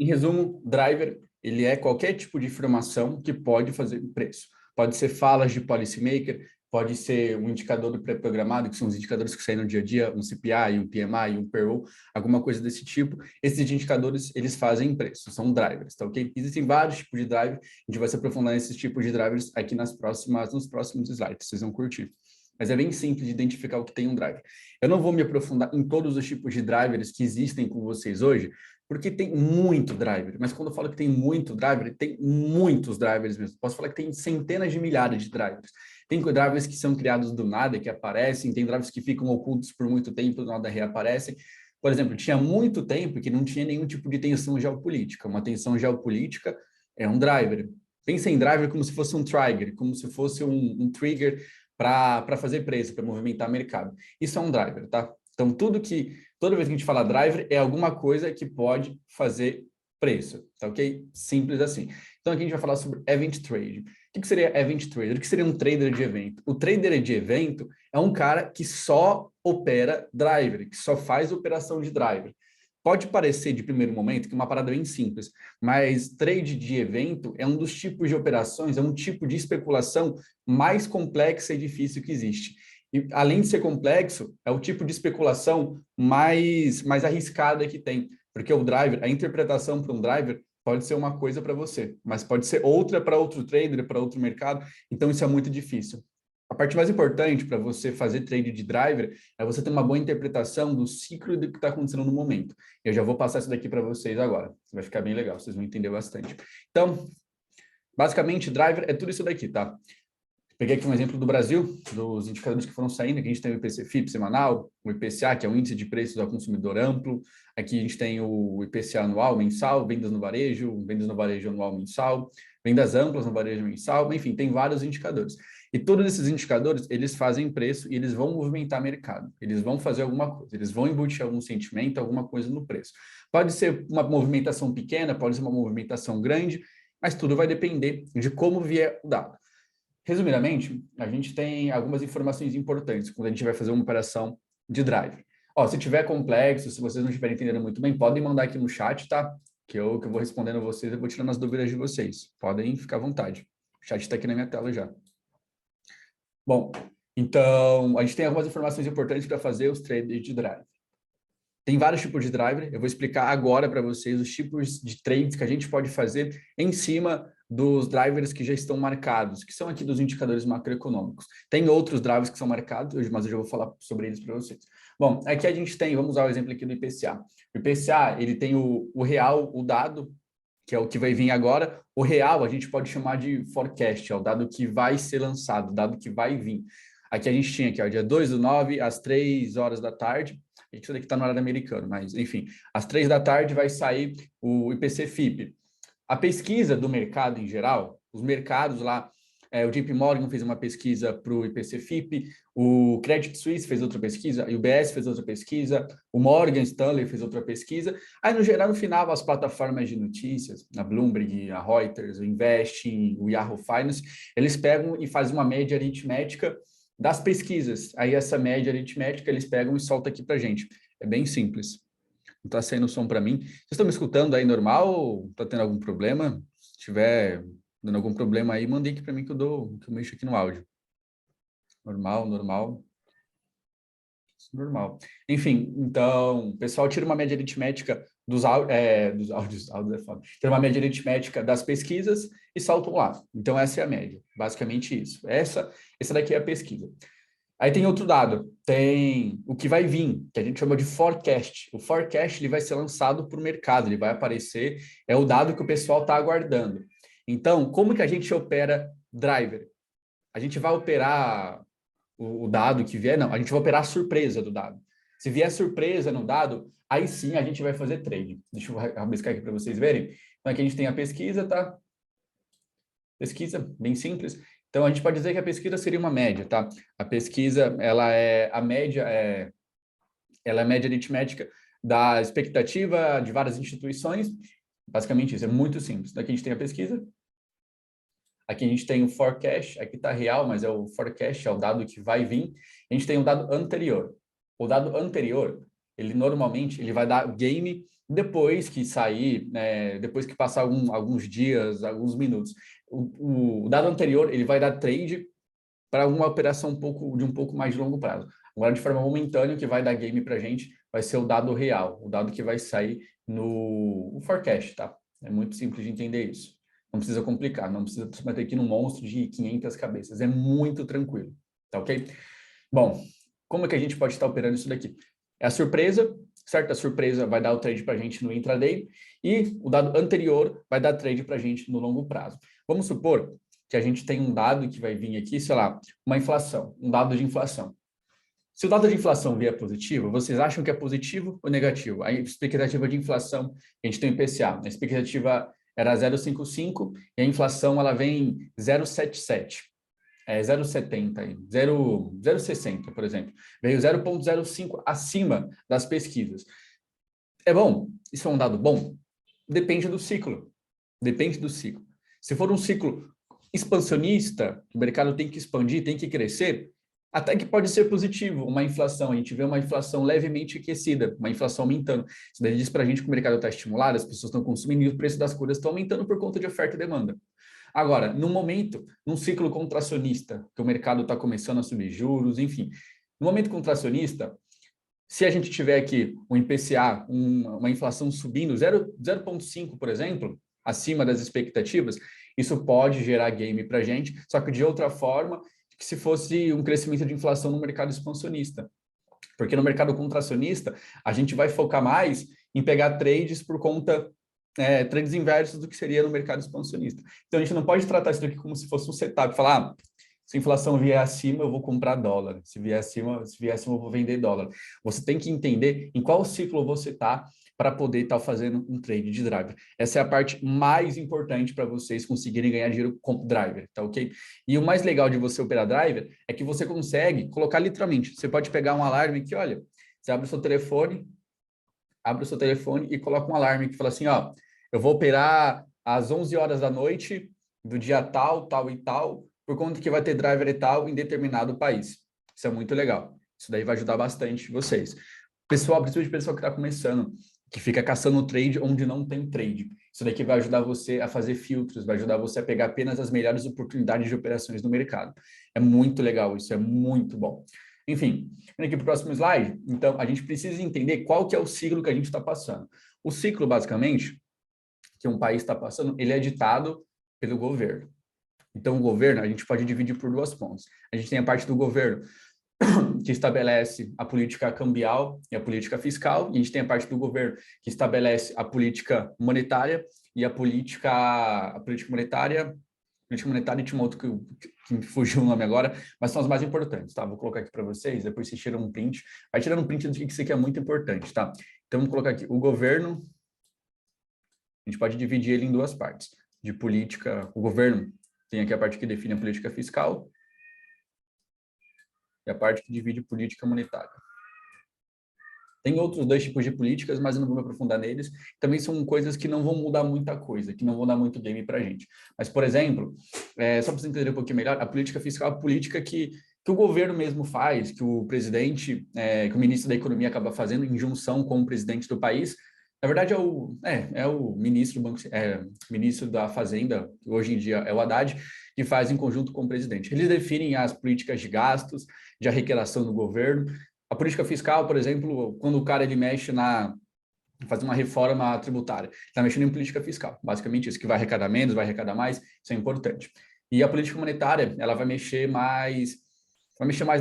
Em resumo, driver, ele é qualquer tipo de informação que pode fazer preço. Pode ser falas de policymaker, pode ser um indicador pré-programado, que são os indicadores que saem no dia a dia, um CPI, um PMI, um payroll, alguma coisa desse tipo. Esses indicadores, eles fazem preço, são drivers, tá ok? Existem vários tipos de driver, a gente vai se aprofundar nesses tipos de drivers aqui nos próximos slides, vocês vão curtir. Mas é bem simples de identificar o que tem um driver. Eu não vou me aprofundar em todos os tipos de drivers que existem com vocês hoje, porque tem muito driver, mas quando eu falo que tem muito driver, tem muitos drivers mesmo. Posso falar que tem centenas de milhares de drivers. Tem drivers que são criados do nada, que aparecem, tem drivers que ficam ocultos por muito tempo, do nada reaparecem. Por exemplo, tinha muito tempo que não tinha nenhum tipo de tensão geopolítica. Uma tensão geopolítica é um driver. Pensa em driver como se fosse um trigger, como se fosse um trigger para fazer preço, para movimentar mercado. Isso é um driver, tá? Então, toda vez que a gente fala driver, é alguma coisa que pode fazer preço, tá ok? Simples assim. Então, aqui a gente vai falar sobre event trading. O que seria event trader? O que seria um trader de evento? O trader de evento é um cara que só opera driver, que só faz operação de driver. Pode parecer, de primeiro momento, que é uma parada bem simples, mas trade de evento é um dos tipos de operações, é um tipo de especulação mais complexa e difícil que existe. E, além de ser complexo, é o tipo de especulação mais arriscada que tem, porque o driver, a interpretação para um driver pode ser uma coisa para você, mas pode ser outra para outro trader, para outro mercado, então isso é muito difícil. A parte mais importante para você fazer trade de driver é você ter uma boa interpretação do ciclo do que está acontecendo no momento. Eu já vou passar isso daqui para vocês agora, vai ficar bem legal, vocês vão entender bastante. Então, basicamente, driver é tudo isso daqui, tá? Peguei aqui um exemplo do Brasil, dos indicadores que foram saindo, aqui a gente tem o IPC-FIP semanal, o IPCA, que é o Índice de Preços ao Consumidor Amplo, aqui a gente tem o IPCA anual, mensal, vendas no varejo anual mensal, vendas amplas no varejo mensal, enfim, tem vários indicadores. E todos esses indicadores, eles fazem preço e eles vão movimentar mercado, eles vão fazer alguma coisa, eles vão embutir algum sentimento, alguma coisa no preço. Pode ser uma movimentação pequena, pode ser uma movimentação grande, mas tudo vai depender de como vier o dado. Resumidamente, a gente tem algumas informações importantes quando a gente vai fazer uma operação de drive. Ó, se tiver complexo, se vocês não estiverem entendendo muito bem, podem mandar aqui no chat, tá? Que eu vou respondendo a vocês, eu vou tirando as dúvidas de vocês. Podem ficar à vontade. O chat está aqui na minha tela já. Bom, então, a gente tem algumas informações importantes para fazer os trades de drive. Tem vários tipos de driver, eu vou explicar agora para vocês os tipos de trades que a gente pode fazer em cima dos drivers que já estão marcados, que são aqui dos indicadores macroeconômicos. Tem outros drivers que são marcados, mas eu já vou falar sobre eles para vocês. Bom, aqui a gente tem, vamos usar o exemplo aqui do IPCA. O IPCA, ele tem o real, o dado, que é o que vai vir agora. O real a gente pode chamar de forecast, é o dado que vai ser lançado, o dado que vai vir. Aqui a gente tinha aqui, ó, dia 2/9, às 3 horas da tarde, isso daqui está no horário americano, mas enfim, às 3 da tarde vai sair o IPC-FIP. A pesquisa do mercado em geral, os mercados lá, o JP Morgan fez uma pesquisa para o IPC-FIP, o Credit Suisse fez outra pesquisa, o UBS fez outra pesquisa, o Morgan Stanley fez outra pesquisa. Aí, no geral, no final, as plataformas de notícias, a Bloomberg, a Reuters, o Investing, o Yahoo Finance, eles pegam e fazem uma média aritmética das pesquisas. Aí essa média aritmética eles pegam e soltam aqui para a gente. É bem simples. Não está saindo som para mim. Vocês estão me escutando aí normal? Está tendo algum problema? Se tiver dando algum problema aí, mandem aqui para mim que eu mexo aqui no áudio. Normal, normal. Normal. Enfim, então, o pessoal tira uma média aritmética dos áudios é foda. Tira uma média aritmética das pesquisas e saltam lá. Então, essa é a média. Basicamente isso. Essa daqui é a pesquisa. Aí tem outro dado, tem o que vai vir, que a gente chama de forecast. O forecast ele vai ser lançado para o mercado, ele vai aparecer, é o dado que o pessoal está aguardando. Então, como que a gente opera driver? A gente vai operar o dado que vier? Não, a gente vai operar a surpresa do dado. Se vier surpresa no dado, aí sim a gente vai fazer trade. Deixa eu rabiscar aqui para vocês verem. Então, aqui a gente tem a pesquisa, tá? Pesquisa, bem simples. Então, a gente pode dizer que a pesquisa seria uma média, tá? A pesquisa, ela é a média, ela é a média aritmética da expectativa de várias instituições. Basicamente isso, é muito simples. Aqui a gente tem a pesquisa, aqui a gente tem o forecast, aqui está real, mas é o forecast, é o dado que vai vir. A gente tem o dado anterior. O dado anterior, ele normalmente vai dar game depois que sair, depois que passar alguns dias, alguns minutos. O dado anterior, ele vai dar trade para uma operação de um pouco mais de longo prazo. Agora, de forma momentânea, o que vai dar game para a gente vai ser o dado real, o dado que vai sair no forecast, tá? É muito simples de entender isso. Não precisa complicar, não precisa se meter aqui num monstro de 500 cabeças. É muito tranquilo, tá ok? Bom, como é que a gente pode estar operando isso daqui? É a surpresa, certo? A surpresa vai dar o trade para a gente no intraday e o dado anterior vai dar trade para a gente no longo prazo. Vamos supor que a gente tem um dado que vai vir aqui, sei lá, uma inflação, um dado de inflação. Se o dado de inflação vier positivo, vocês acham que é positivo ou negativo? A expectativa de inflação, a gente tem o IPCA, a expectativa era 0,55 e a inflação ela vem 0,77. 0,70, 0,60, por exemplo. Veio 0,05 acima das pesquisas. É bom? Isso é um dado bom? Depende do ciclo. Depende do ciclo. Se for um ciclo expansionista, o mercado tem que expandir, tem que crescer, até que pode ser positivo, uma inflação. A gente vê uma inflação levemente aquecida, uma inflação aumentando. Isso daí diz para a gente que o mercado está estimulado, as pessoas estão consumindo e o preço das coisas está aumentando por conta de oferta e demanda. Agora, no momento, num ciclo contracionista, que o mercado está começando a subir juros, enfim, no momento contracionista, se a gente tiver aqui um IPCA, uma inflação subindo 0,5, por exemplo, acima das expectativas, isso pode gerar game para a gente, só que de outra forma, que se fosse um crescimento de inflação no mercado expansionista. Porque no mercado contracionista, a gente vai focar mais em pegar trades por conta trades inversos do que seria no mercado expansionista. Então, a gente não pode tratar isso aqui como se fosse um setup, falar, se a inflação vier acima, eu vou comprar dólar, se vier acima, eu vou vender dólar. Você tem que entender em qual ciclo você está para poder estar fazendo um trade de driver. Essa é a parte mais importante para vocês conseguirem ganhar dinheiro com driver, tá ok? E o mais legal de você operar driver é que você consegue colocar literalmente, você pode pegar um alarme que, olha, você abre o seu telefone e coloca um alarme que fala assim, ó, eu vou operar às 11 horas da noite do dia tal, tal e tal, por conta que vai ter driver e tal em determinado país. Isso é muito legal. Isso daí vai ajudar bastante vocês. Pessoal, principalmente o pessoal que está começando, que fica caçando trade onde não tem trade. Isso daqui vai ajudar você a fazer filtros, vai ajudar você a pegar apenas as melhores oportunidades de operações no mercado. É muito legal, isso é muito bom. Enfim, indo aqui para o próximo slide, então a gente precisa entender qual que é o ciclo que a gente está passando. O ciclo, basicamente, que um país está passando, ele é ditado pelo governo. Então, o governo, a gente pode dividir por duas pontas. A gente tem a parte do governo que estabelece a política cambial e a política fiscal, e a gente tem a parte do governo que estabelece a política monetária e a política monetária e tinha um outro que me fugiu o nome agora, mas são as mais importantes, tá? Vou colocar aqui para vocês, depois vocês tiram um print. Vai tirando um print do que isso aqui é muito importante, tá? Então, vamos colocar aqui o governo, a gente pode dividir ele em duas partes. De política, o governo tem aqui a parte que define a política fiscal e a parte que divide política monetária. Tem outros dois tipos de políticas, mas eu não vou me aprofundar neles. Também são coisas que não vão mudar muita coisa, que não vão dar muito game para a gente. Mas, por exemplo, só para você entender um pouquinho melhor, a política fiscal é a política que o governo mesmo faz, que o presidente, que o ministro da Economia acaba fazendo em junção com o presidente do país. Na verdade, é o ministro, ministro da Fazenda, que hoje em dia é o Haddad, que faz em conjunto com o presidente. Eles definem as políticas de gastos, de arrecadação do governo. A política fiscal, por exemplo, quando o cara ele mexe fazer uma reforma tributária, está mexendo em política fiscal, basicamente isso, que vai arrecadar menos, vai arrecadar mais, isso é importante. E a política monetária, ela vai mexer mais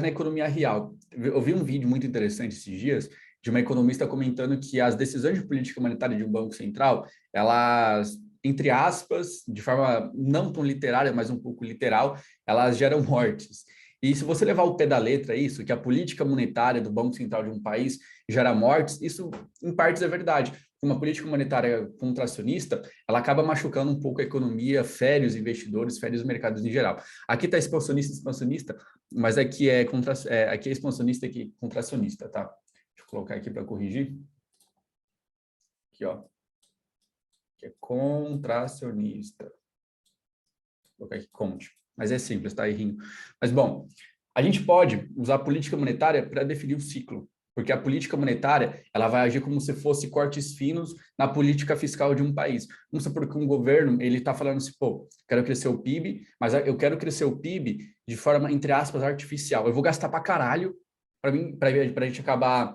na economia real. Eu vi um vídeo muito interessante esses dias de uma economista comentando que as decisões de política monetária de um banco central, elas, entre aspas, de forma não tão literária, mas um pouco literal, elas geram mortes. E se você levar o pé da letra isso, que a política monetária do Banco Central de um país gera mortes, isso em partes é verdade. Uma política monetária contracionista, ela acaba machucando um pouco a economia, fere os investidores, fere os mercados em geral. Aqui está expansionista, mas aqui aqui é expansionista e aqui contracionista, tá? Deixa eu colocar aqui para corrigir. Aqui, ó. Aqui é contracionista. Vou colocar aqui conte. Mas é simples, tá, Errinho? Mas, bom, a gente pode usar a política monetária para definir o ciclo. porque a política monetária, ela vai agir como se fosse cortes finos na política fiscal de um país. Vamos supor que um governo, ele está falando assim, pô, quero crescer o PIB, mas eu quero crescer o PIB de forma, entre aspas, artificial. Eu vou gastar pra caralho para a gente acabar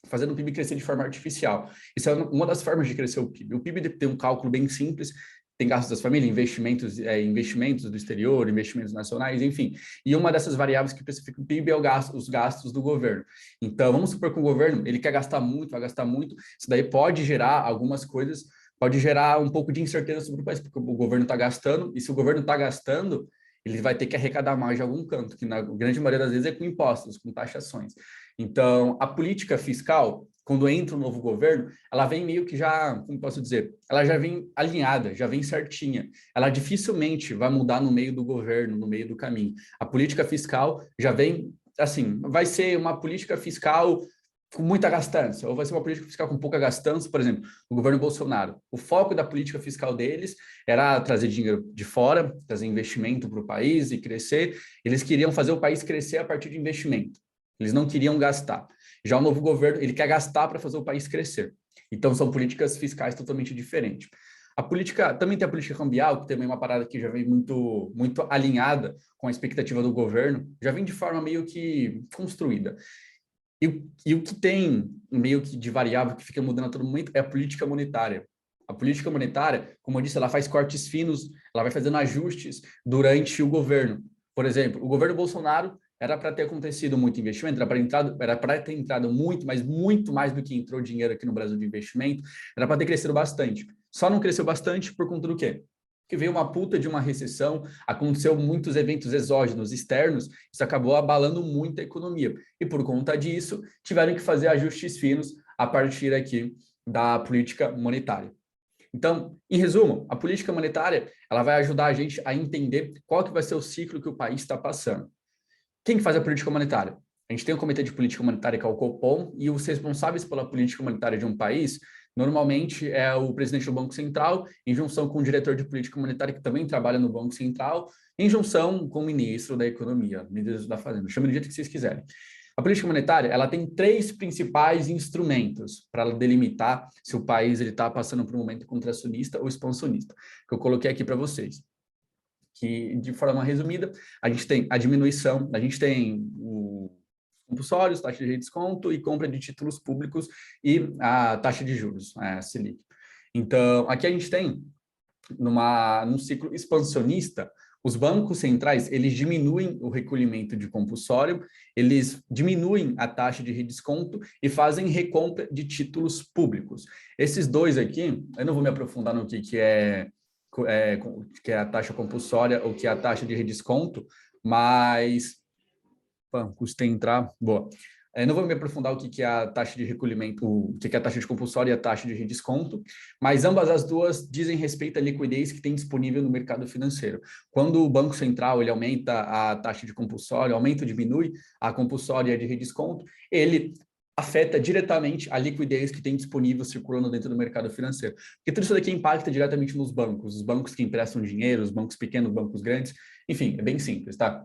fazendo o PIB crescer de forma artificial. Isso é uma das formas de crescer o PIB. O PIB tem um cálculo bem simples, tem gastos das famílias, investimentos do exterior, investimentos nacionais, enfim. E uma dessas variáveis que especifica o PIB é os gastos do governo. Então, vamos supor que o governo ele quer gastar muito, vai gastar muito, isso daí pode gerar algumas coisas, pode gerar um pouco de incerteza sobre o país, porque o governo está gastando, e se o governo está gastando, ele vai ter que arrecadar mais de algum canto, que na grande maioria das vezes é com impostos, com taxações. Então, a política fiscal, quando entra um novo governo, ela vem meio que já, como posso dizer, ela já vem alinhada, já vem certinha. Ela dificilmente vai mudar no meio do governo, no meio do caminho. A política fiscal já vem, assim, vai ser uma política fiscal com muita gastança, ou vai ser uma política fiscal com pouca gastança, por exemplo, o governo Bolsonaro. O foco da política fiscal deles era trazer dinheiro de fora, trazer investimento para o país e crescer. Eles queriam fazer o país crescer a partir de investimento. Eles não queriam gastar. Já o novo governo, ele quer gastar para fazer o país crescer. Então, são políticas fiscais totalmente diferentes. A política, também tem a política cambial, que também é uma parada que já vem muito, muito alinhada com a expectativa do governo, já vem de forma meio que construída. E o que tem meio que de variável que fica mudando a todo momento é a política monetária. A política monetária, como eu disse, ela faz cortes finos, ela vai fazendo ajustes durante o governo. Por exemplo, o governo Bolsonaro era para ter acontecido muito investimento, era para ter entrado muito, mas muito mais do que entrou dinheiro aqui no Brasil de investimento, era para ter crescido bastante. Só não cresceu bastante por conta do quê? Que veio uma puta de uma recessão, aconteceu muitos eventos exógenos externos, isso acabou abalando muito a economia. E por conta disso, tiveram que fazer ajustes finos a partir aqui da política monetária. Então, em resumo, a política monetária ela vai ajudar a gente a entender qual que vai ser o ciclo que o país está passando. Quem faz a política monetária? A gente tem o Comitê de Política Monetária, que é o Copom, e os responsáveis pela política monetária de um país, normalmente é o presidente do Banco Central, em junção com o diretor de política monetária, que também trabalha no Banco Central, em junção com o ministro da Economia, ministro da Fazenda, chame do jeito que vocês quiserem. A política monetária ela tem 3 principais instrumentos para delimitar se o país está passando por um momento contracionista ou expansionista, que eu coloquei aqui para vocês. Que, de forma resumida, a gente tem a diminuição, a gente tem os compulsórios, taxa de redesconto e compra de títulos públicos e a taxa de juros, a Selic. Então, aqui a gente tem, num ciclo expansionista, os bancos centrais, eles diminuem o recolhimento de compulsório, eles diminuem a taxa de redesconto e fazem recompra de títulos públicos. Esses dois aqui, eu não vou me aprofundar no que é a taxa compulsória ou que é a taxa de redesconto, mas custei entrar, boa. Não vou me aprofundar o que é a taxa de recolhimento, o que é a taxa de compulsória e a taxa de redesconto, mas ambas as duas dizem respeito à liquidez que tem disponível no mercado financeiro. Quando o Banco Central ele aumenta a taxa de compulsória, aumenta ou diminui a compulsória e a de redesconto, ele afeta diretamente a liquidez que tem disponível circulando dentro do mercado financeiro. Porque tudo isso daqui impacta diretamente nos bancos, os bancos que emprestam dinheiro, os bancos pequenos, os bancos grandes, enfim, é bem simples, tá?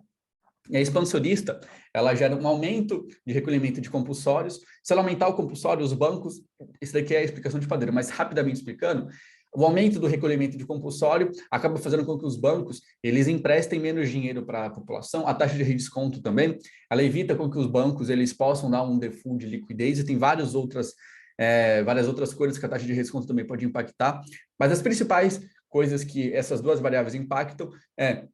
E a expansionista, ela gera um aumento de recolhimento de compulsórios. Se ela aumentar o compulsório, os bancos, isso daqui é a explicação de padeiro, mas rapidamente explicando, o aumento do recolhimento de compulsório acaba fazendo com que os bancos eles emprestem menos dinheiro para a população. A taxa de redesconto também, ela evita com que os bancos eles possam dar um default de liquidez e tem várias outras coisas que a taxa de redesconto também pode impactar. Mas as principais coisas que essas duas variáveis impactam é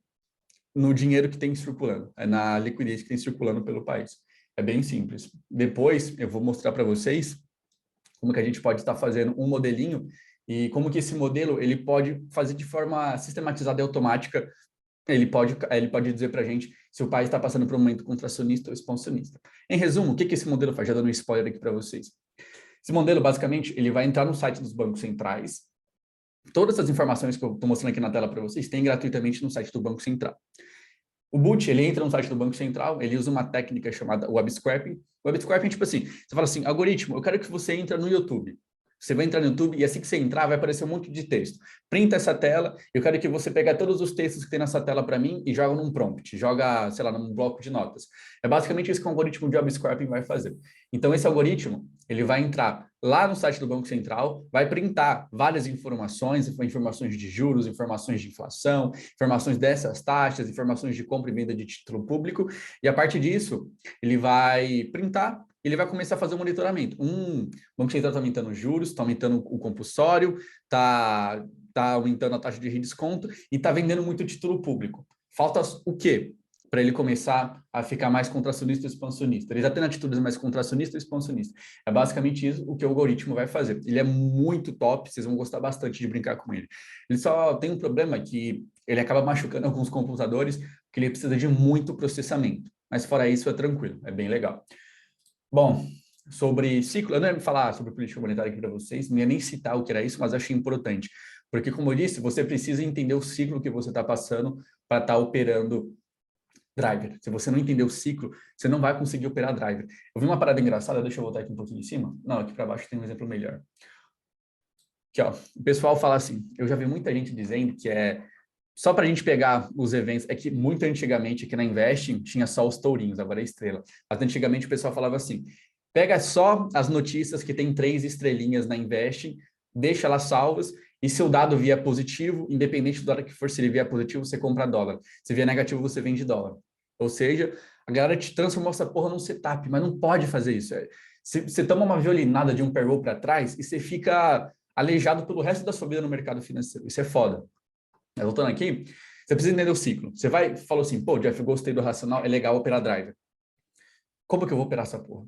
no dinheiro que tem circulando, na liquidez que tem circulando pelo país. É bem simples. Depois eu vou mostrar para vocês como que a gente pode estar fazendo um modelinho e como que esse modelo ele pode fazer de forma sistematizada e automática, ele pode dizer para a gente se o país está passando por um momento contracionista ou expansionista. Em resumo, o que esse modelo faz? Já dando um spoiler aqui para vocês. Esse modelo, basicamente, ele vai entrar no site dos bancos centrais. Todas as informações que eu estou mostrando aqui na tela para vocês tem gratuitamente no site do Banco Central. O boot, ele entra no site do Banco Central, ele usa uma técnica chamada web scraping. Web scraping, tipo assim, você fala assim, algoritmo, eu quero que você entre no YouTube. Você vai entrar no YouTube e assim que você entrar, vai aparecer um monte de texto. Printa essa tela, eu quero que você pegue todos os textos que tem nessa tela para mim e joga num prompt, joga, sei lá, num bloco de notas. É basicamente isso que o algoritmo de job scraping vai fazer. Então, esse algoritmo, ele vai entrar lá no site do Banco Central, vai printar várias informações de juros, informações de inflação, informações dessas taxas, informações de compra e venda de título público, e a partir disso, ele vai printar, ele vai começar a fazer o monitoramento. O Banco Central está aumentando os juros, está aumentando o compulsório, está aumentando a taxa de redesconto e está vendendo muito título público. Falta o quê? Para ele começar a ficar mais contracionista e expansionista. Ele já tem atitudes mais contracionista e expansionista. É basicamente isso o que o algoritmo vai fazer. Ele é muito top, vocês vão gostar bastante de brincar com ele. Ele só tem um problema que ele acaba machucando alguns computadores, porque ele precisa de muito processamento. Mas fora isso, é tranquilo, é bem legal. Bom, sobre ciclo, eu não ia falar sobre política monetária aqui para vocês, não ia nem citar o que era isso, mas achei importante. Porque, como eu disse, você precisa entender o ciclo que você está passando para estar operando driver. Se você não entender o ciclo, você não vai conseguir operar driver. Eu vi uma parada engraçada, deixa eu voltar aqui um pouquinho em cima. Não, aqui para baixo tem um exemplo melhor. Aqui, ó. O pessoal fala assim, eu já vi muita gente dizendo que só para a gente pegar os eventos, é que muito antigamente aqui na Investing tinha só os tourinhos, agora é estrela. Mas antigamente o pessoal falava assim, pega só as notícias que tem 3 estrelinhas na Investing, deixa elas salvas, e se o dado vier positivo, independente do hora que for, se ele vier positivo, você compra dólar. Se vier negativo, você vende dólar. Ou seja, a galera te transformou essa porra num setup, mas não pode fazer isso. Você toma uma violinada de um payroll para trás e você fica aleijado pelo resto da sua vida no mercado financeiro. Isso é foda. Voltando aqui, você precisa entender o ciclo. Você falou assim, pô, Jeff, eu gostei do racional, é legal operar driver. Como que eu vou operar essa porra?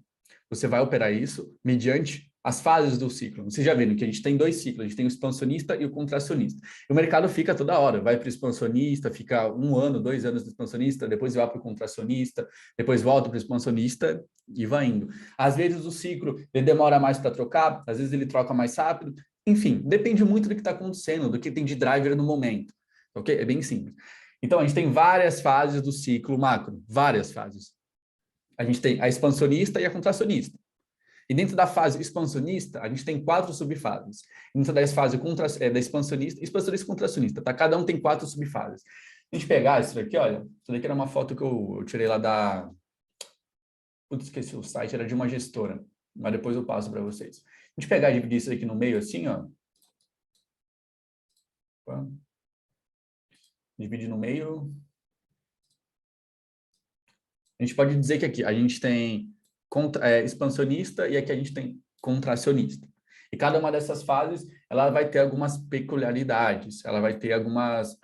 Você vai operar isso mediante as fases do ciclo. Você já viu que a gente tem 2 ciclos, a gente tem o expansionista e o contracionista. E o mercado fica toda hora, vai para o expansionista, fica 1 ano, 2 anos do expansionista, depois vai para o contracionista, depois volta para o expansionista e vai indo. Às vezes o ciclo ele demora mais para trocar, às vezes ele troca mais rápido. Enfim, depende muito do que está acontecendo, do que tem de driver no momento. Ok? É bem simples. Então, a gente tem várias fases do ciclo macro, várias fases. A gente tem a expansionista e a contracionista. E dentro da fase expansionista, a gente tem 4 subfases. Dentro da fase da expansionista e contracionista, tá? Cada um tem 4 subfases. A gente pegar isso daqui, olha, isso daqui era uma foto que eu tirei lá da... Putz, esqueci o site, era de uma gestora, mas depois eu passo para vocês. A gente pegar e dividir isso aqui no meio assim, ó. Divide no meio. A gente pode dizer que aqui a gente tem expansionista e aqui a gente tem contracionista. E cada uma dessas fases, ela vai ter algumas peculiaridades, ela vai ter algumas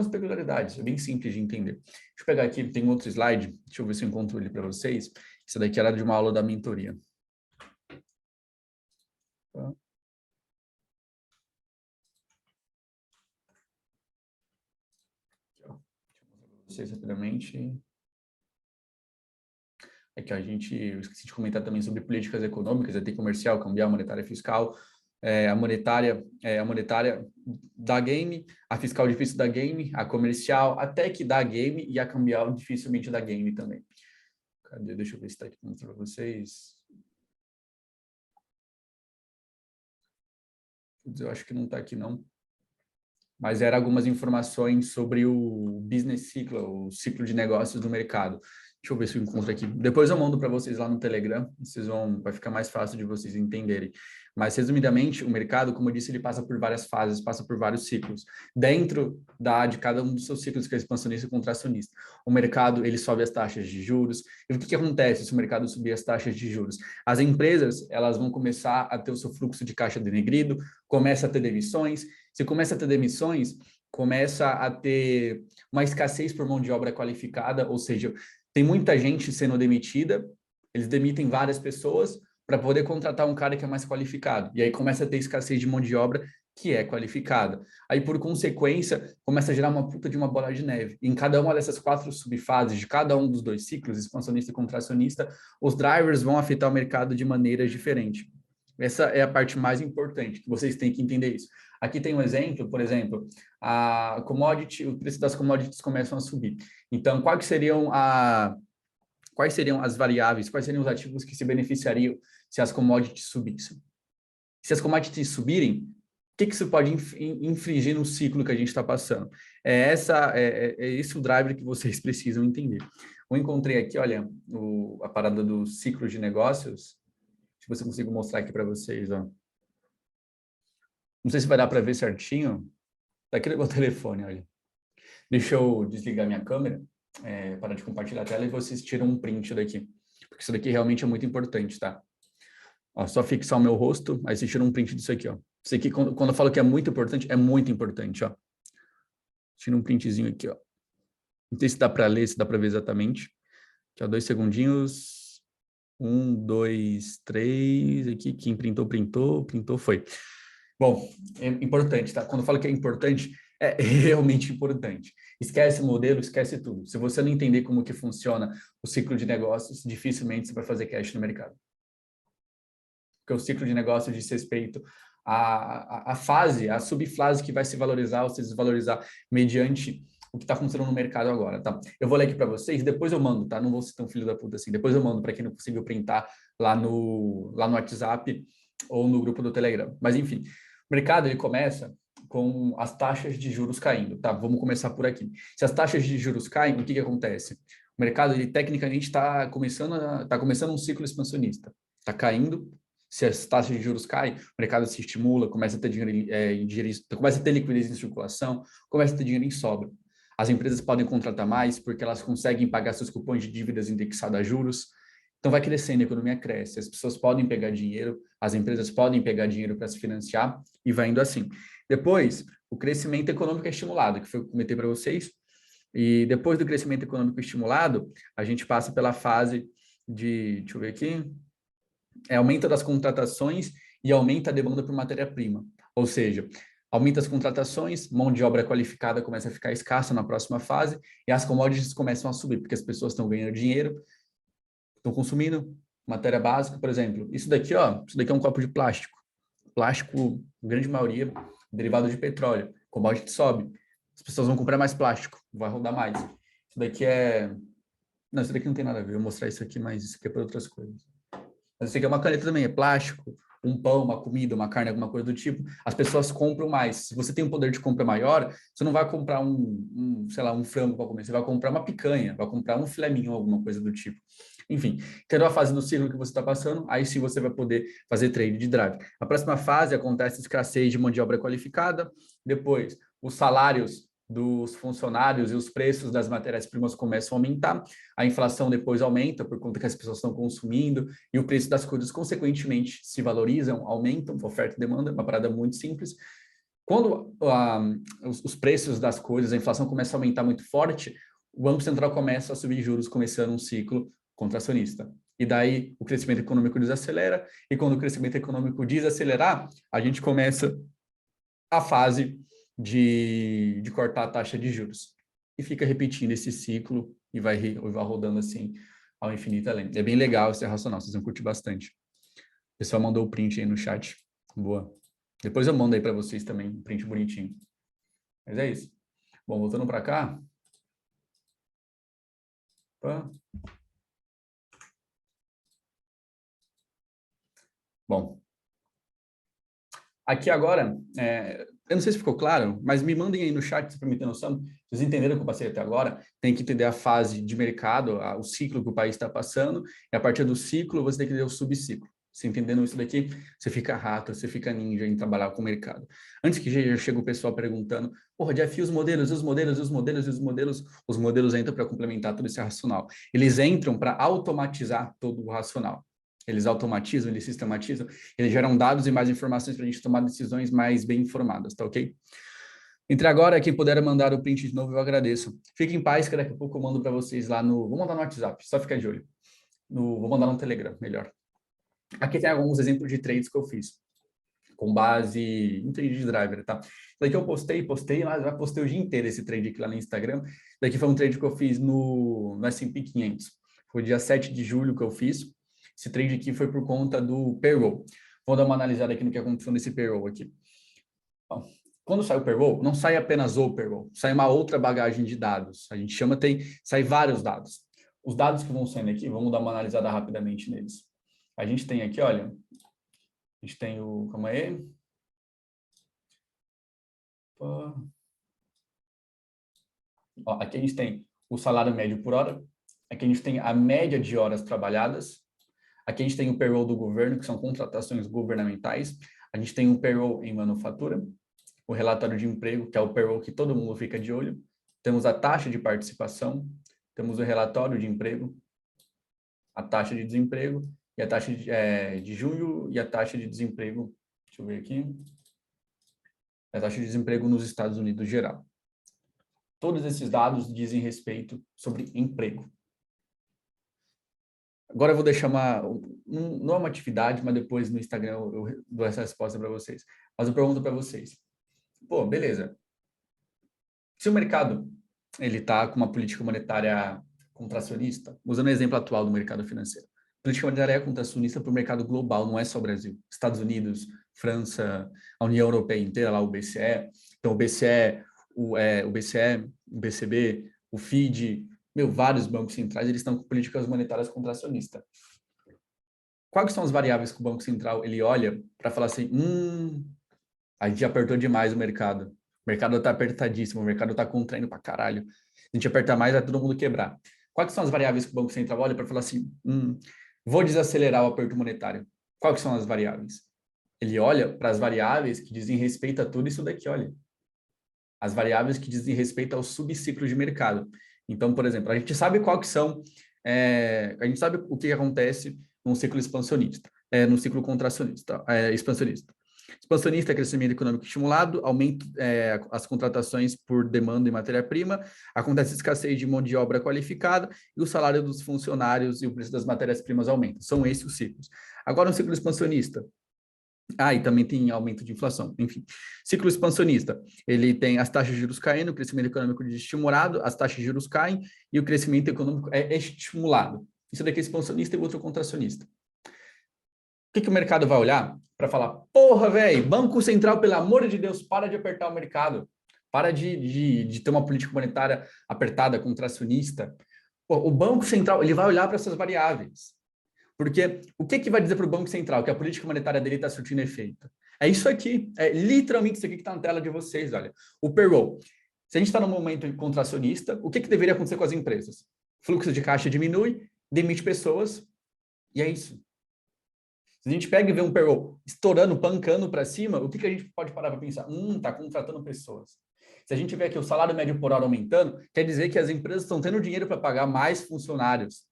peculiaridades, é bem simples de entender. Deixa eu pegar aqui, tem outro slide, deixa eu ver se eu encontro ele para vocês. Isso daqui era de uma aula da mentoria. Tá. Aqui, ó. Deixa eu mostrar para vocês rapidamente. É que eu esqueci de comentar também sobre políticas econômicas, tem comercial, cambial, monetária e fiscal, a monetária da game, a fiscal difícil da game, a comercial até que da game e a cambial dificilmente da game também. Cadê? Deixa eu ver se está aqui para vocês. Eu acho que não está aqui não. Mas eram algumas informações sobre o business cycle, o ciclo de negócios do mercado. Deixa eu ver se eu encontro aqui. Depois eu mando para vocês lá no Telegram, vai ficar mais fácil de vocês entenderem. Mas, resumidamente, o mercado, como eu disse, ele passa por várias fases, passa por vários ciclos. Dentro de cada um dos seus ciclos, que é expansionista e contracionista. O mercado, ele sobe as taxas de juros. E o que acontece se o mercado subir as taxas de juros? As empresas, elas vão começar a ter o seu fluxo de caixa denegrido, começa a ter demissões. Se começa a ter demissões, começa a ter uma escassez por mão de obra qualificada, ou seja, tem muita gente sendo demitida, eles demitem várias pessoas para poder contratar um cara que é mais qualificado. E aí começa a ter escassez de mão de obra que é qualificada. Aí, por consequência, começa a gerar uma puta de uma bola de neve. Em cada uma dessas 4 subfases, de cada um dos 2 ciclos, expansionista e contracionista, os drivers vão afetar o mercado de maneiras diferentes. Essa é a parte mais importante, que vocês têm que entender isso. Aqui tem um exemplo, por exemplo, o preço das commodities começam a subir. Então, quais seriam as variáveis, quais seriam os ativos que se beneficiariam se as commodities subissem? Se as commodities subirem, o que isso pode infringir no ciclo que a gente está passando? É esse o driver que vocês precisam entender. Eu encontrei aqui, olha, a parada do ciclo de negócios. Deixa eu ver se eu consigo mostrar aqui para vocês, ó. Não sei se vai dar para ver certinho. Tá aqui no meu telefone, olha. Deixa eu desligar minha câmera, parar de compartilhar a tela e vocês tiram um print daqui. Porque isso daqui realmente é muito importante, tá? Ó, só fixar o meu rosto, aí você tira um print disso aqui, ó. Isso aqui, quando eu falo que é muito importante, ó. Tira um printzinho aqui, ó. Não sei se dá para ler, se dá para ver exatamente. Aqui, ó, 2 segundinhos. 1, 2, 3. Aqui, quem printou, foi. Bom, é importante, tá? Quando eu falo que é importante, é realmente importante. Esquece o modelo, esquece tudo. Se você não entender como que funciona o ciclo de negócios, dificilmente você vai fazer cash no mercado. Porque o ciclo de negócios diz respeito à fase, à subfase que vai se valorizar ou se desvalorizar mediante o que está acontecendo no mercado agora, tá? Eu vou ler aqui para vocês, depois eu mando, tá? Não vou ser tão filho da puta assim. Depois eu mando para quem não conseguiu printar lá no WhatsApp ou no grupo do Telegram. Mas enfim, o mercado ele começa com as taxas de juros caindo, tá? Vamos começar por aqui. Se as taxas de juros caem, o que acontece? O mercado ele tecnicamente está começando um ciclo expansionista. Está caindo. Se as taxas de juros caem, o mercado se estimula, começa a ter começa a ter liquidez em circulação, começa a ter dinheiro em sobra. As empresas podem contratar mais porque elas conseguem pagar seus cupons de dívidas indexados a juros. Então vai crescendo, a economia cresce, as pessoas podem pegar dinheiro, as empresas podem pegar dinheiro para se financiar e vai indo assim. Depois, o crescimento econômico é estimulado, que foi o que eu comentei para vocês. E depois do crescimento econômico estimulado, a gente passa pela fase deixa eu ver aqui, aumento das contratações e aumenta a demanda por matéria-prima. Ou seja, aumenta as contratações, mão de obra qualificada começa a ficar escassa na próxima fase e as commodities começam a subir, porque as pessoas estão ganhando dinheiro, estão consumindo matéria básica, por exemplo. Isso daqui é um copo de plástico. Plástico, grande maioria, derivado de petróleo. Commodity sobe. As pessoas vão comprar mais plástico, vai rodar mais. Isso daqui Não, isso daqui não tem nada a ver. Eu vou mostrar isso aqui, mas isso aqui é para outras coisas. Mas isso aqui é uma caneta também, é plástico, um pão, uma comida, uma carne, alguma coisa do tipo. As pessoas compram mais. Se você tem um poder de compra maior, você não vai comprar sei lá, um frango para comer, você vai comprar uma picanha, vai comprar um filé mignon, alguma coisa do tipo. Enfim, entendeu a fase do ciclo que você está passando? Aí sim você vai poder fazer trade de drive. A próxima fase acontece a escassez de mão de obra qualificada, depois os salários dos funcionários e os preços das matérias-primas começam a aumentar, a inflação depois aumenta por conta que as pessoas estão consumindo e o preço das coisas, consequentemente, se valorizam, aumentam, oferta e demanda, uma parada muito simples. Quando os preços das coisas, a inflação começa a aumentar muito forte, o Banco Central começa a subir juros, começando um ciclo contracionista. E daí o crescimento econômico desacelera, e quando o crescimento econômico desacelerar, a gente começa a fase de cortar a taxa de juros. E fica repetindo esse ciclo e vai rodando assim ao infinito além. É bem legal esse racional, vocês vão curtir bastante. O pessoal mandou o print aí no chat. Boa. Depois eu mando aí para vocês também, um print bonitinho. Mas é isso. Bom, voltando para cá. Opa. Bom, aqui agora, eu não sei se ficou claro, mas me mandem aí no chat para me ter noção. Vocês entenderam o que eu passei até agora? Tem que entender a fase de mercado, o ciclo que o país está passando, e a partir do ciclo você tem que entender o subciclo. Você entendendo isso daqui, você fica rato, você fica ninja em trabalhar com o mercado. Antes que já chegue o pessoal perguntando, porra, Jeff, e os modelos, e os modelos, e os modelos, e os modelos? Os modelos entram para complementar todo esse racional. Eles entram para automatizar todo o racional. Eles automatizam, eles sistematizam, eles geram dados e mais informações para a gente tomar decisões mais bem informadas, tá ok? Entre agora, quem puder mandar o print de novo, eu agradeço. Fiquem em paz, que daqui a pouco eu mando para vocês lá no... Vou mandar no WhatsApp, só ficar de olho. Vou mandar no Telegram, melhor. Aqui tem alguns exemplos de trades que eu fiz, com base em trade de driver, tá? Daqui eu postei, mas já postei o dia inteiro esse trade aqui lá no Instagram. Daqui foi um trade que eu fiz no S&P 500. Foi dia 7 de julho que eu fiz. Esse trade aqui foi por conta do payroll. Vou dar uma analisada aqui no que aconteceu nesse payroll aqui. Bom, quando sai o payroll, não sai apenas o payroll, sai uma outra bagagem de dados. A gente chama, sai vários dados. Os dados que vão saindo aqui, vamos dar uma analisada rapidamente neles. A gente tem aqui, olha, A gente tem o... Calma aí. Ó, aqui a gente tem o salário médio por hora. Aqui a gente tem a média de horas trabalhadas. Aqui a gente tem o payroll do governo, que são contratações governamentais. A gente tem o payroll em manufatura. O relatório de emprego, que é o payroll que todo mundo fica de olho. Temos a taxa de participação. Temos o relatório de emprego. A taxa de desemprego. E a taxa de junho e a taxa de desemprego. Deixa eu ver aqui. A taxa de desemprego nos Estados Unidos geral. Todos esses dados dizem respeito sobre emprego. Agora eu vou deixar não é uma atividade, mas depois no Instagram eu dou essa resposta para vocês. Mas eu pergunto para vocês. Pô, beleza. Se o mercado ele está com uma política monetária contracionista, usando o exemplo atual do mercado financeiro, a política monetária é contracionista para o mercado global, não é só o Brasil. Estados Unidos, França, a União Europeia inteira, lá o BCE. Então o BCE, o BCE, o BCB, o FID, vários bancos centrais, eles estão com políticas monetárias contracionistas. Quais são as variáveis que o Banco Central ele olha para falar assim, a gente apertou demais o mercado. O mercado está apertadíssimo, o mercado está contraindo para caralho. A gente apertar mais, vai todo mundo quebrar. Quais são as variáveis que o Banco Central olha para falar assim, vou desacelerar o aperto monetário? Quais são as variáveis? Ele olha para as variáveis que dizem respeito a tudo isso daqui, olha. As variáveis que dizem respeito ao subciclo de mercado. Então, por exemplo, a gente sabe qual que são, a gente sabe o que acontece num ciclo expansionista, num ciclo contracionista, expansionista. Expansionista é crescimento econômico estimulado, aumento as contratações por demanda em matéria-prima, acontece escassez de mão de obra qualificada e o salário dos funcionários e o preço das matérias-primas aumenta. São esses os ciclos. Agora, um ciclo expansionista. E também tem aumento de inflação. Enfim, ciclo expansionista, ele tem as taxas de juros caindo, o crescimento econômico desestimulado, as taxas de juros caem e o crescimento econômico é estimulado. Isso daqui é expansionista e o outro contracionista. O que o mercado vai olhar para falar, porra, velho, Banco Central, pelo amor de Deus, para de apertar o mercado, para de ter uma política monetária apertada, contracionista. Pô, o Banco Central, ele vai olhar para essas variáveis. Porque o que vai dizer para o Banco Central que a política monetária dele está surtindo efeito? É isso aqui, é literalmente isso aqui que está na tela de vocês, olha. O payroll. Se a gente está num momento contracionista, o que deveria acontecer com as empresas? Fluxo de caixa diminui, demite pessoas, e é isso. Se a gente pega e vê um payroll estourando, pancando para cima, o que a gente pode parar para pensar? Está contratando pessoas. Se a gente vê aqui o salário médio por hora aumentando, quer dizer que as empresas estão tendo dinheiro para pagar mais funcionários.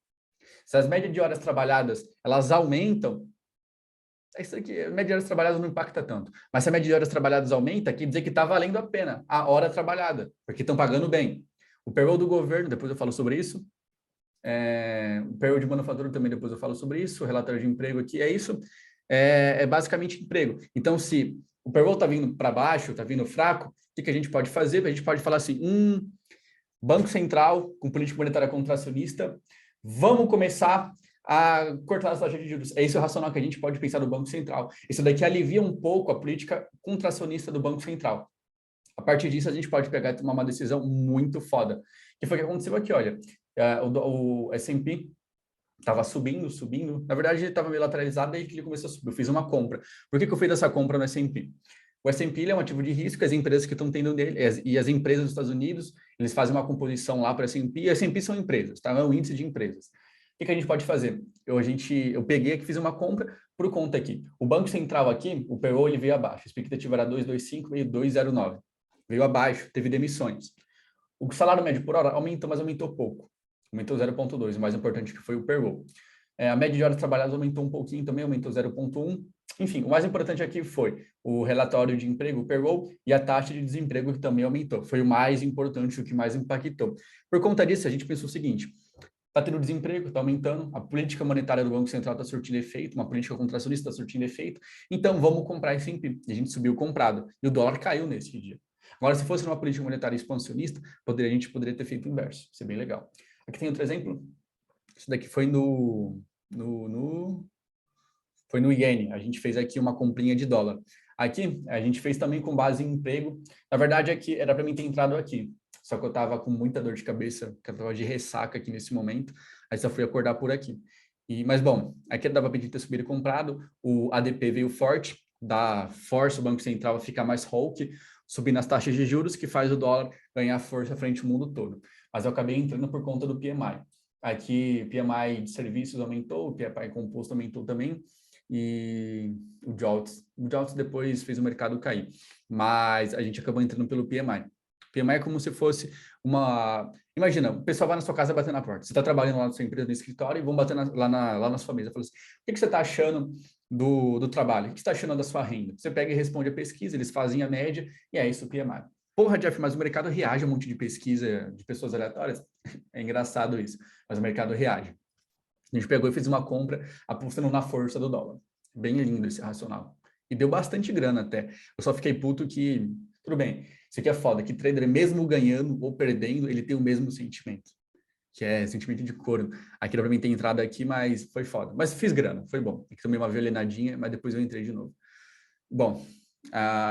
Se as médias de horas trabalhadas, elas aumentam, isso aqui, a média de horas trabalhadas não impacta tanto. Mas se a média de horas trabalhadas aumenta, quer dizer que está valendo a pena a hora trabalhada, porque estão pagando bem. O payroll do governo, depois eu falo sobre isso. O payroll de manufatura também, depois eu falo sobre isso. O relatório de emprego aqui é isso. É basicamente emprego. Então, se o payroll está vindo para baixo, está vindo fraco, o que a gente pode fazer? A gente pode falar assim, Banco Central com política monetária contracionista, vamos começar a cortar as taxas de juros. É esse o racional que a gente pode pensar do Banco Central. Isso daqui alivia um pouco a política contracionista do Banco Central. A partir disso, a gente pode pegar e tomar uma decisão muito foda. Que foi o que aconteceu aqui, olha. O S&P estava subindo. Na verdade, ele estava meio lateralizado desde que ele começou a subir. Eu fiz uma compra. Por que eu fiz essa compra no S&P? O S&P é um ativo de risco, as empresas que estão tendo dele, e as empresas dos Estados Unidos, eles fazem uma composição lá para o S&P, e S&P são empresas, tá? É um índice de empresas. O que a gente pode fazer? Eu peguei aqui, fiz uma compra por conta aqui. O Banco Central aqui, o payroll, ele veio abaixo. A expectativa era 2,25, veio 2,09. Veio abaixo, teve demissões. O salário médio por hora aumentou, mas aumentou pouco. Aumentou 0,2, o mais importante que foi o payroll. A média de horas trabalhadas aumentou um pouquinho também, aumentou 0,1. Enfim, o mais importante aqui foi o relatório de emprego, o payroll, e a taxa de desemprego que também aumentou. Foi o mais importante, o que mais impactou. Por conta disso, a gente pensou o seguinte, está tendo desemprego, está aumentando, a política monetária do Banco Central está surtindo efeito, uma política contracionista está surtindo efeito, então vamos comprar S&P. E a gente subiu comprado, e o dólar caiu nesse dia. Agora, se fosse uma política monetária expansionista, a gente poderia ter feito o inverso, isso é bem legal. Aqui tem outro exemplo, isso daqui foi foi no iene, a gente fez aqui uma comprinha de dólar. Aqui, a gente fez também com base em emprego. Na verdade, aqui era para mim ter entrado aqui, só que eu estava com muita dor de cabeça, que eu estava de ressaca aqui nesse momento, aí só fui acordar por aqui. Mas, bom, aqui dava para ter subido e comprado, o ADP veio forte, dá força o Banco Central a ficar mais hawk, subindo as taxas de juros, que faz o dólar ganhar força frente ao mundo todo. Mas eu acabei entrando por conta do PMI. Aqui, PMI de serviços aumentou, o PMI composto aumentou também, e o JOLTS depois fez o mercado cair. Mas a gente acabou entrando pelo PMI. PMI é como se fosse uma... Imagina, o pessoal vai na sua casa bater na porta. Você está trabalhando lá na sua empresa, no escritório, e vão bater lá na sua mesa. Fala assim, o que você está achando do trabalho? O que você está achando da sua renda? Você pega e responde a pesquisa, eles fazem a média, e é isso o PMI. Porra, Jeff, mas o mercado reage a um monte de pesquisa de pessoas aleatórias? É engraçado isso, mas o mercado reage. A gente pegou e fez uma compra apostando na força do dólar. Bem lindo esse racional. E deu bastante grana até. Eu só fiquei puto que, tudo bem, isso aqui é foda, que trader, mesmo ganhando ou perdendo, ele tem o mesmo sentimento, que é sentimento de corno. Aqui dá pra mim ter entrado aqui, mas foi foda. Mas fiz grana, foi bom. Aqui tomei uma violinadinha, mas depois eu entrei de novo. Bom,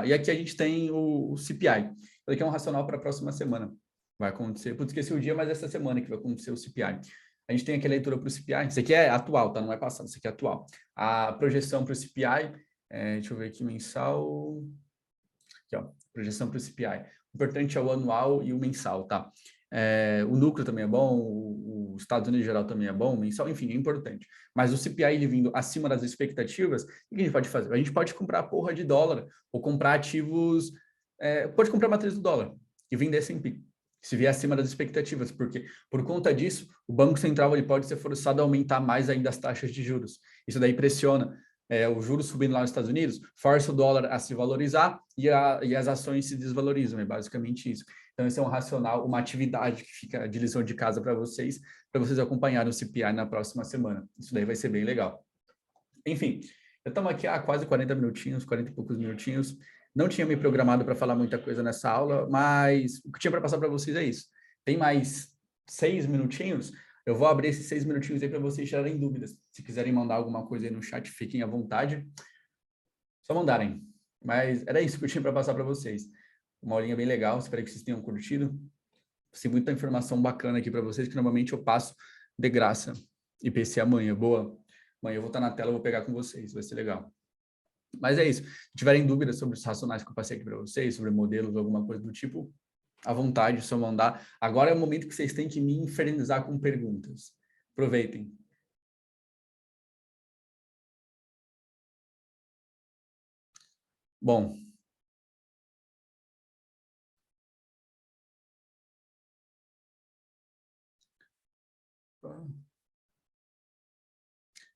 e aqui a gente tem o CPI. Isso aqui é um racional para a próxima semana. Vai acontecer, putz, esqueci o dia, mas essa semana que vai acontecer o CPI. A gente tem aqui a leitura para o CPI. Isso aqui é atual, tá? Não é passado, isso aqui é atual. A projeção para o CPI, deixa eu ver aqui, mensal. Aqui, ó, projeção para o CPI. O importante é o anual e o mensal, tá? O núcleo também é bom, os Estados Unidos em geral também é bom, o mensal, enfim, é importante. Mas o CPI ele vindo acima das expectativas, o que a gente pode fazer? A gente pode comprar a porra de dólar, ou comprar ativos, pode comprar a matriz do dólar e vender S&P, se vier acima das expectativas, porque por conta disso, o Banco Central ele pode ser forçado a aumentar mais ainda as taxas de juros. Isso daí pressiona o juros subindo lá nos Estados Unidos, força o dólar a se valorizar e as ações se desvalorizam, é basicamente isso. Então, esse é um racional, uma atividade que fica de lição de casa para vocês acompanharem o CPI na próxima semana. Isso daí vai ser bem legal. Enfim, já estamos aqui há quase 40 minutinhos, 40 e poucos minutinhos. Não tinha me programado para falar muita coisa nessa aula, mas o que tinha para passar para vocês é isso. Tem mais 6 minutinhos, eu vou abrir esses 6 minutinhos aí para vocês tirarem dúvidas. Se quiserem mandar alguma coisa aí no chat, fiquem à vontade. Só mandarem. Mas era isso que eu tinha para passar para vocês. Uma aulinha bem legal, espero que vocês tenham curtido. Tem muita informação bacana aqui para vocês, que normalmente eu passo de graça. IPC amanhã, boa. Amanhã eu vou estar na tela, vou pegar com vocês, vai ser legal. Mas é isso. Se tiverem dúvidas sobre os racionais que eu passei aqui para vocês, sobre modelos, alguma coisa do tipo, à vontade, só mandar. Agora é o momento que vocês têm que me infernizar com perguntas. Aproveitem. Bom.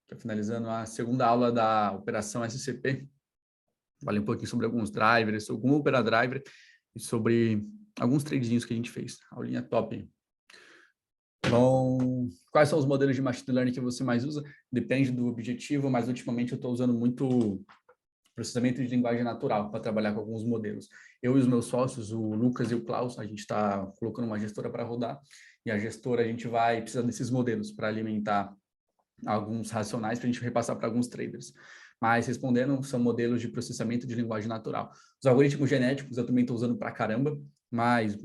Estou finalizando a segunda aula da operação SCP. Falei um pouquinho sobre alguns drivers, algum Opera Driver e sobre alguns tradezinhos que a gente fez. Aulinha top. Bom, quais são os modelos de Machine Learning que você mais usa? Depende do objetivo, mas ultimamente eu estou usando muito processamento de linguagem natural para trabalhar com alguns modelos. Eu e os meus sócios, o Lucas e o Klaus, a gente está colocando uma gestora para rodar, e a gestora a gente vai precisar desses modelos para alimentar alguns racionais para a gente repassar para alguns traders. Mas respondendo, são modelos de processamento de linguagem natural. Os algoritmos genéticos eu também estou usando para caramba, mas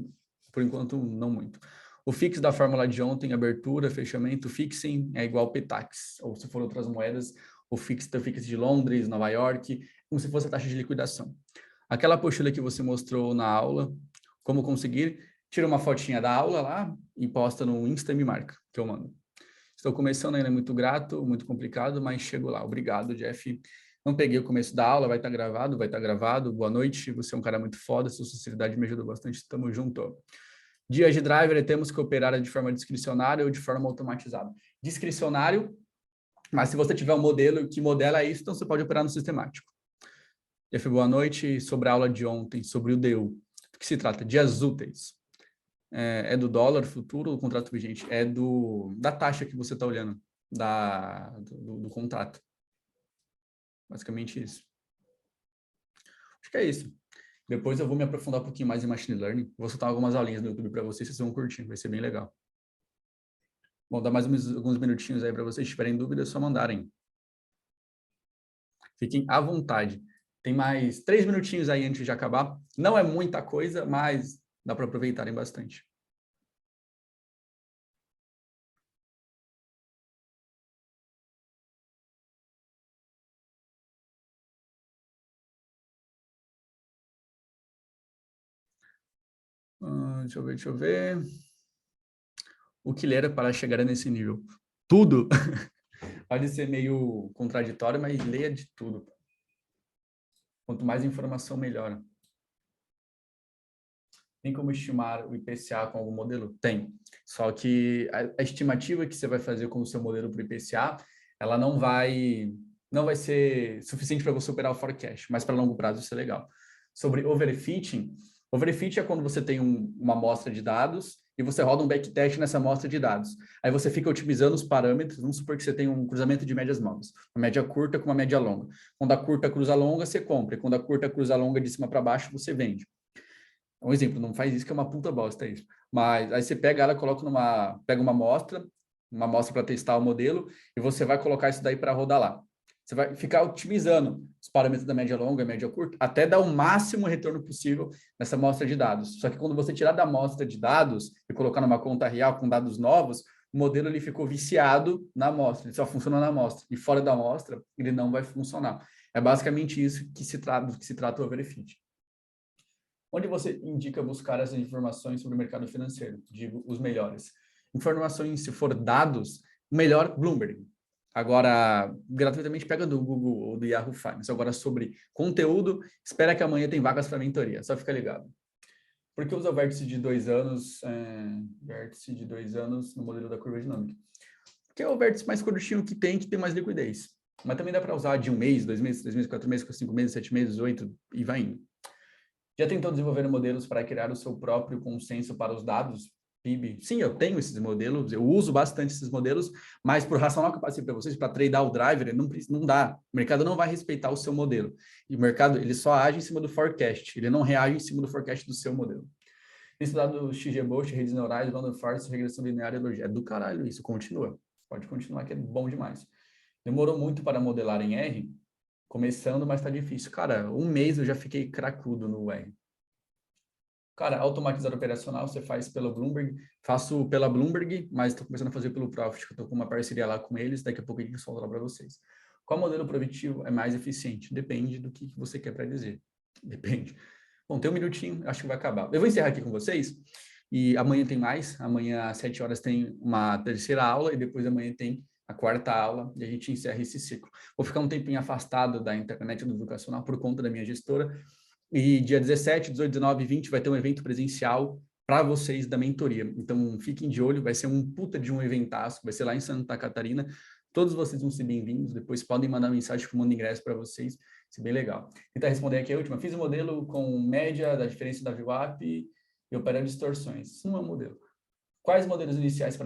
por enquanto não muito. O fix da fórmula de ontem, abertura, fechamento, fixing é igual PTAX, ou se for outras moedas, o fix de Londres, Nova York, como se fosse a taxa de liquidação. Aquela apostila que você mostrou na aula, como conseguir, tira uma fotinha da aula lá e posta no Insta e me marca, que eu mando. Estou começando ainda, muito grato, muito complicado, mas chego lá. Obrigado, Jeff. Não peguei o começo da aula, vai estar gravado, vai estar gravado. Boa noite, você é um cara muito foda, sua sinceridade me ajudou bastante, tamo junto. Dias de driver, temos que operar de forma discricionária ou de forma automatizada. Discricionário, mas se você tiver um modelo que modela isso, então você pode operar no sistemático. Jeff, boa noite. Sobre a aula de ontem, sobre o DU. Do que se trata? Dias úteis. É do dólar futuro, do contrato vigente? É da taxa que você está olhando, do contrato. Basicamente isso. Acho que é isso. Depois eu vou me aprofundar um pouquinho mais em Machine Learning. Vou soltar algumas aulinhas no YouTube para vocês vão curtir. Vai ser bem legal. Bom, dar mais alguns minutinhos aí para vocês. Se tiverem dúvidas, é só mandarem. Fiquem à vontade. Tem mais 3 minutinhos aí antes de acabar. Não é muita coisa, mas dá para aproveitarem bastante. Deixa eu ver. O que ler para chegar nesse nível? Tudo? Pode ser meio contraditório, mas leia de tudo. Quanto mais informação, melhor. Tem como estimar o IPCA com algum modelo? Tem. Só que a estimativa que você vai fazer com o seu modelo para o IPCA, ela não vai ser suficiente para você operar o forecast, mas para longo prazo isso é legal. Sobre overfitting, overfit é quando você tem uma amostra de dados e você roda um backtest nessa amostra de dados. Aí você fica otimizando os parâmetros, vamos supor que você tem um cruzamento de médias móveis, uma média curta com uma média longa. Quando a curta cruza a longa, você compra, e quando a curta cruza a longa de cima para baixo, você vende. Um exemplo, não faz isso que é uma puta bosta isso. Mas aí você pega ela, pega uma amostra para testar o modelo, e você vai colocar isso daí para rodar lá. Você vai ficar otimizando os parâmetros da média longa, média curta, até dar o máximo retorno possível nessa amostra de dados. Só que quando você tirar da amostra de dados e colocar numa conta real com dados novos, o modelo ele ficou viciado na amostra, ele só funciona na amostra. E fora da amostra, ele não vai funcionar. É basicamente isso que se trata o overfit. Onde você indica buscar essas informações sobre o mercado financeiro? Digo, os melhores. Informações, se for dados, melhor Bloomberg. Agora, gratuitamente pega do Google ou do Yahoo Finance. Agora, sobre conteúdo, espera que amanhã tem vagas para mentoria. Só fica ligado. Por que usa o vértice de 2 anos, no modelo da curva dinâmica? Porque é o vértice mais curtinho que tem mais liquidez. Mas também dá para usar de 1 mês, 2 meses, 3 meses, 4 meses, 5 meses, 7 meses, 8 e vai indo. Já tentou desenvolver modelos para criar o seu próprio consenso para os dados PIB? Sim, eu tenho esses modelos, eu uso bastante esses modelos, mas por racional que eu passei para vocês, para tradar o driver, não dá. O mercado não vai respeitar o seu modelo. E o mercado, ele só age em cima do forecast, ele não reage em cima do forecast do seu modelo. Tem estudado XGBoost, redes neurais, Van der Waals, regressão linear e elogio. É do caralho isso, continua. Pode continuar que é bom demais. Demorou muito para modelar em R? Começando, mas tá difícil. Cara, 1 mês eu já fiquei cracudo no R. Cara, automatizado operacional você faz pela Bloomberg. Faço pela Bloomberg, mas estou começando a fazer pelo Profit, que eu estou com uma parceria lá com eles. Daqui a pouco a gente solta lá para vocês. Qual modelo preventivo é mais eficiente? Depende do que você quer para dizer. Depende. Bom, tem um minutinho, acho que vai acabar. Eu vou encerrar aqui com vocês. E amanhã tem mais. Amanhã às 7 horas tem uma terceira aula e depois amanhã tem a quarta aula e a gente encerra esse ciclo. Vou ficar um tempinho afastado da internet do educacional por conta da minha gestora. E dia 17, 18, 19 e 20 vai ter um evento presencial para vocês da mentoria. Então, fiquem de olho, vai ser um puta de um eventaço, vai ser lá em Santa Catarina. Todos vocês vão ser bem-vindos, depois podem mandar mensagem que eu mando ingresso para vocês, vai ser bem legal. Tentar responder aqui a última. Fiz um modelo com média da diferença da VWAP e operando distorções. Isso não é um modelo. Quais modelos iniciais para